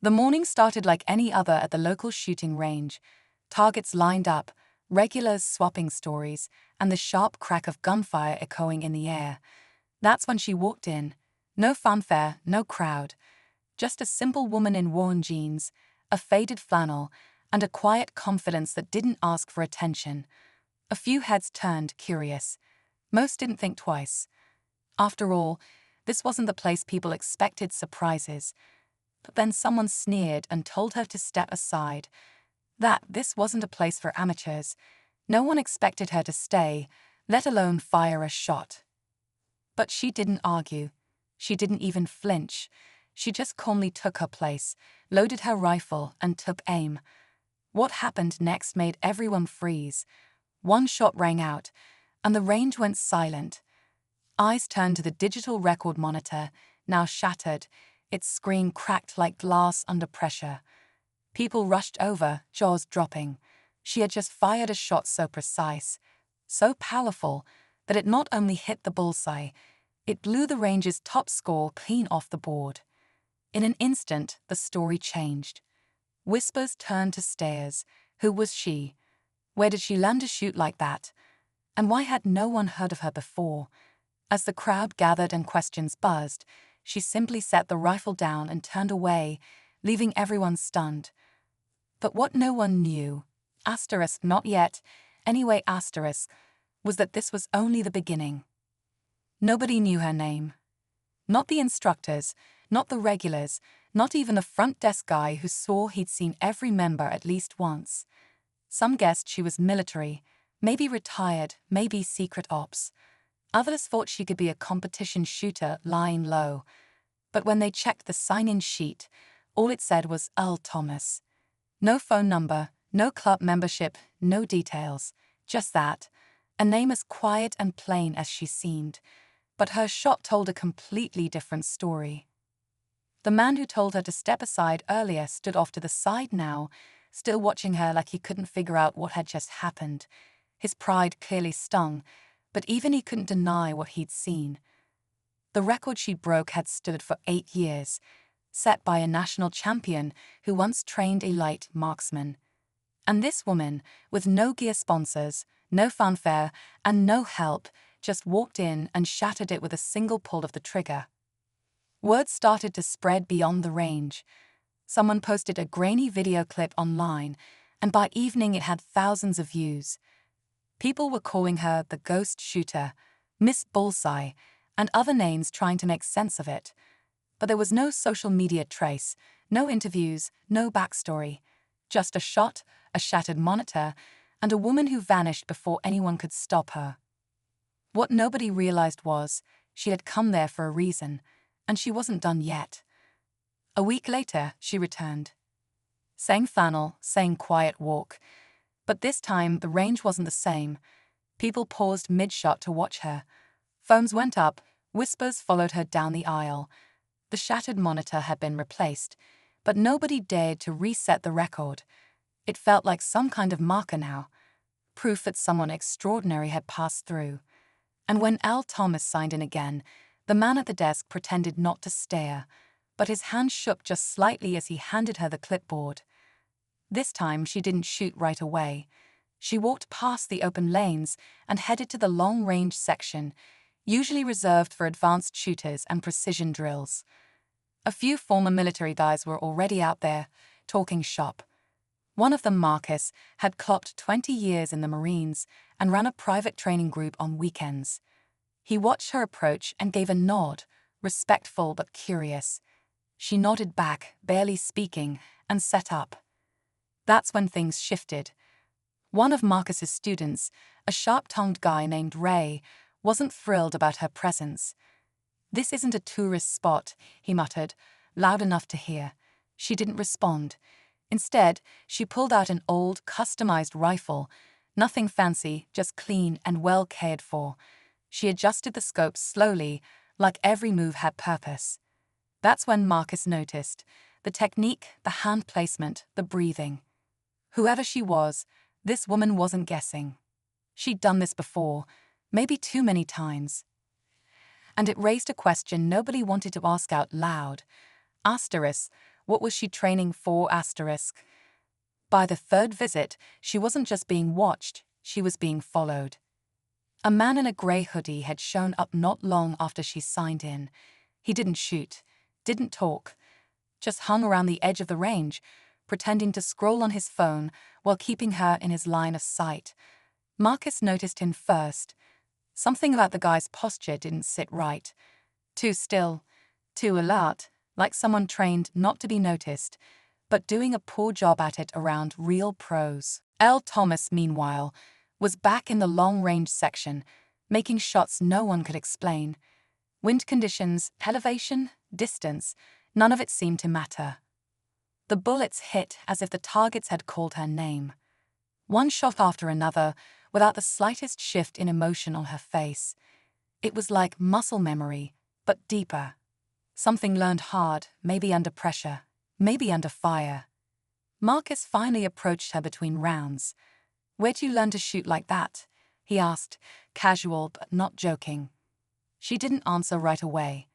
The morning started like any other at the local shooting range. Targets lined up, regulars swapping stories, and the sharp crack of gunfire echoing in the air. That's when she walked in. No fanfare, no crowd. Just a simple woman in worn jeans, a faded flannel, and a quiet confidence that didn't ask for attention. A few heads turned, curious. Most didn't think twice. After all, this wasn't the place people expected surprises. But then someone sneered and told her to step aside. That this wasn't a place for amateurs. No one expected her to stay, let alone fire a shot. But she didn't argue. She didn't even flinch. She just calmly took her place, loaded her rifle, and took aim. What happened next made everyone freeze. One shot rang out, and the range went silent. Eyes turned to the digital record monitor, now shattered, its screen cracked like glass under pressure. People rushed over, jaws dropping. She had just fired a shot so precise, so powerful, that it not only hit the bullseye, it blew the range's top score clean off the board. In an instant, the story changed. Whispers turned to stares. Who was she? Where did she learn to shoot like that? And why had no one heard of her before? As the crowd gathered and questions buzzed, she simply set the rifle down and turned away, leaving everyone stunned. But what no one knew, asterisk not yet, anyway asterisk, was that this was only the beginning. Nobody knew her name. Not the instructors, not the regulars, not even a front desk guy who swore he'd seen every member at least once. Some guessed she was military, maybe retired, maybe secret ops. Others thought she could be a competition shooter lying low. But when they checked the sign-in sheet, all it said was Earl Thomas. No phone number, no club membership, no details. Just that. A name as quiet and plain as she seemed. But her shot told a completely different story. The man who told her to step aside earlier stood off to the side now, still watching her like he couldn't figure out what had just happened. His pride clearly stung, but even he couldn't deny what he'd seen. The record she broke had stood for 8 years, set by a national champion who once trained a light marksman. And this woman, with no gear sponsors, no fanfare, and no help, just walked in and shattered it with a single pull of the trigger. Word started to spread beyond the range. Someone posted a grainy video clip online, and by evening it had thousands of views. People were calling her the Ghost Shooter, Miss Bullseye, and other names trying to make sense of it. But there was no social media trace, no interviews, no backstory. Just a shot, a shattered monitor, and a woman who vanished before anyone could stop her. What nobody realized was, she had come there for a reason, and she wasn't done yet. A week later, she returned. Same flannel, same quiet walk. But this time, the range wasn't the same. People paused mid-shot to watch her. Phones went up, whispers followed her down the aisle. The shattered monitor had been replaced, but nobody dared to reset the record. It felt like some kind of marker now, proof that someone extraordinary had passed through. And when Al Thomas signed in again, the man at the desk pretended not to stare, but his hand shook just slightly as he handed her the clipboard. This time she didn't shoot right away. She walked past the open lanes and headed to the long-range section, usually reserved for advanced shooters and precision drills. A few former military guys were already out there, talking shop. One of them, Marcus, had clocked 20 years in the Marines and ran a private training group on weekends. He watched her approach and gave a nod, respectful but curious. She nodded back, barely speaking, and sat up. That's when things shifted. One of Marcus's students, a sharp-tongued guy named Ray, wasn't thrilled about her presence. "This isn't a tourist spot," he muttered, loud enough to hear. She didn't respond. Instead, she pulled out an old, customized rifle. Nothing fancy, just clean and well cared for. She adjusted the scope slowly, like every move had purpose. That's when Marcus noticed. The technique, the hand placement, the breathing. Whoever she was, this woman wasn't guessing. She'd done this before, maybe too many times. And it raised a question nobody wanted to ask out loud. Asterisk, What was she training for? Asterisk. By the third visit, she wasn't just being watched, she was being followed. A man in a grey hoodie had shown up not long after she signed in. He didn't shoot, didn't talk, just hung around the edge of the range, pretending to scroll on his phone while keeping her in his line of sight. Marcus noticed him first. Something about the guy's posture didn't sit right. Too still, too alert, like someone trained not to be noticed, but doing a poor job at it around real pros. Earl Thomas, meanwhile, was back in the long-range section, making shots no one could explain. Wind conditions, elevation, distance, none of it seemed to matter. The bullets hit as if the targets had called her name. One shot after another, without the slightest shift in emotion on her face. It was like muscle memory, but deeper. Something learned hard, maybe under pressure, maybe under fire. Marcus finally approached her between rounds. "Where'd you learn to shoot like that?" he asked, casual but not joking. She didn't answer right away,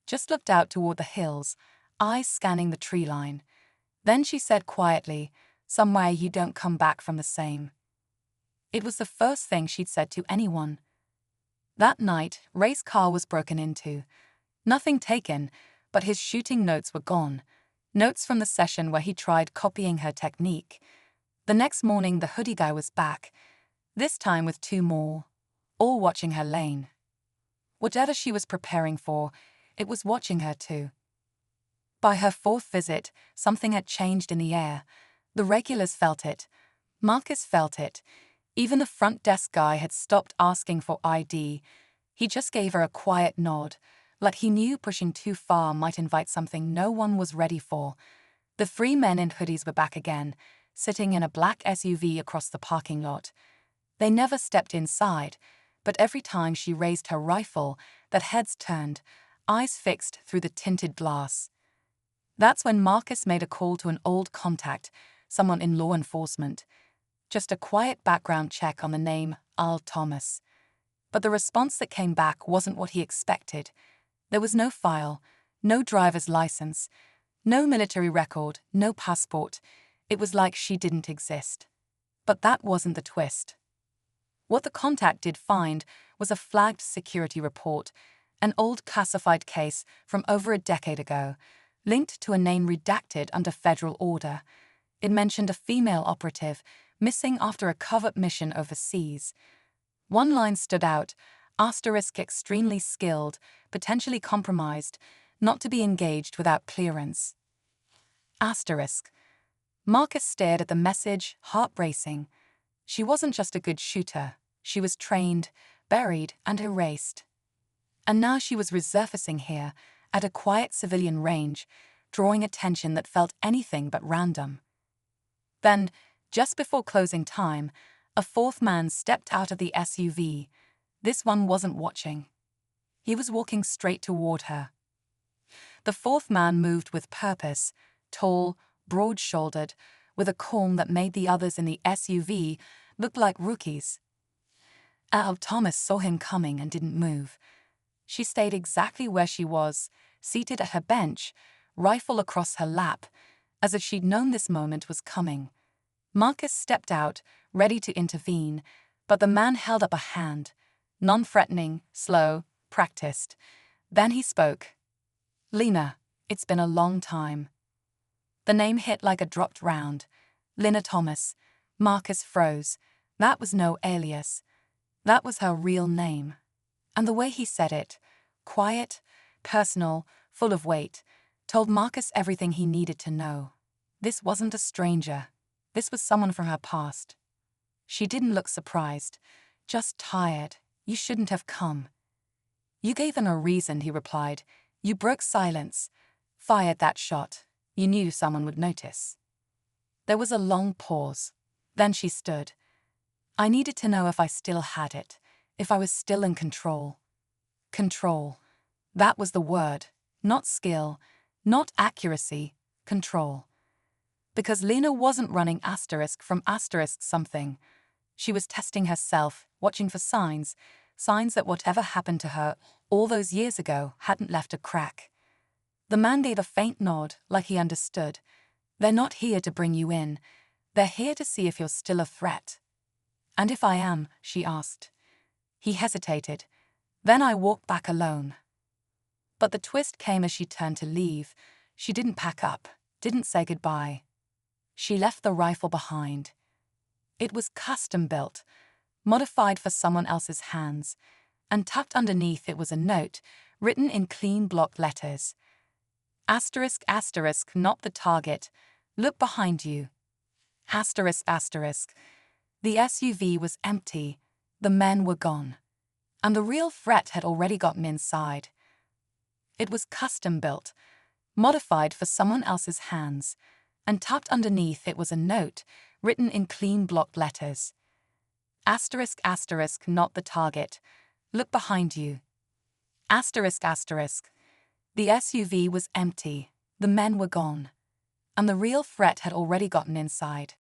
just looked out toward the hills, eyes scanning the tree line. Then she said quietly, "Somewhere you don't come back from the same." It was the first thing she'd said to anyone. That night, Ray's car was broken into. Nothing taken, but his shooting notes were gone. Notes from the session where he tried copying her technique. The next morning, the hoodie guy was back, this time with two more, all watching her lane. Whatever she was preparing for, it was watching her too. By her fourth visit, something had changed in the air. The regulars felt it. Marcus felt it. Even the front desk guy had stopped asking for ID. He just gave her a quiet nod, like he knew pushing too far might invite something no one was ready for. The three men in hoodies were back again, sitting in a black SUV across the parking lot. They never stepped inside, but every time she raised her rifle, their heads turned, eyes fixed through the tinted glass. That's when Marcus made a call to an old contact, someone in law enforcement. Just a quiet background check on the name Earl Thomas. But the response that came back wasn't what he expected. There was no file, no driver's license, no military record, no passport. It was like she didn't exist. But that wasn't the twist. What the contact did find was a flagged security report, an old classified case from over a decade ago, linked to a name redacted under federal order. It mentioned a female operative missing after a covert mission overseas. One line stood out, asterisk extremely skilled, potentially compromised, not to be engaged without clearance. Asterisk. Marcus stared at the message, heart racing. She wasn't just a good shooter, she was trained, buried, and erased. And now she was resurfacing here, at a quiet civilian range, drawing attention that felt anything but random. Then, just before closing time, a fourth man stepped out of the SUV. This one wasn't watching. He was walking straight toward her. The fourth man moved with purpose, tall, broad-shouldered, with a calm that made the others in the SUV look like rookies. Earl Thomas saw him coming and didn't move. She stayed exactly where she was, seated at her bench, rifle across her lap, as if she'd known this moment was coming. Marcus stepped out, ready to intervene, but the man held up a hand, non-threatening, slow, practiced. Then he spoke. "Lena, it's been a long time." The name hit like a dropped round. Lena Thomas. Marcus froze. That was no alias. That was her real name. And the way he said it, quiet, personal, full of weight, told Marcus everything he needed to know. This wasn't a stranger. This was someone from her past. She didn't look surprised, just tired. "You shouldn't have come." "You gave them a reason," he replied. "You broke silence, fired that shot. You knew someone would notice." There was a long pause. Then she stood. "I needed to know if I still had it, if I was still in control." Control. That was the word. Not skill, not accuracy, control. Because Lena wasn't running asterisk from asterisk something. She was testing herself, watching for signs that whatever happened to her all those years ago hadn't left a crack. The man gave a faint nod, like he understood. They're not here to bring you in. They're here to see if you're still a threat. And if I am, she asked. He hesitated. Then I walked back alone. But the twist came as she turned to leave. She didn't pack up, didn't say goodbye. She left the rifle behind. It was custom built, modified for someone else's hands, and tucked underneath it was a note, written in clean block letters. Asterisk, asterisk, not the target. Look behind you. Asterisk, asterisk. The SUV was empty. The men were gone. And the real threat had already gotten inside. It was custom built, modified for someone else's hands, and tucked underneath it was a note, written in clean block letters. Asterisk, asterisk, not the target. Look behind you. Asterisk, asterisk. The SUV was empty. The men were gone. And the real threat had already gotten inside.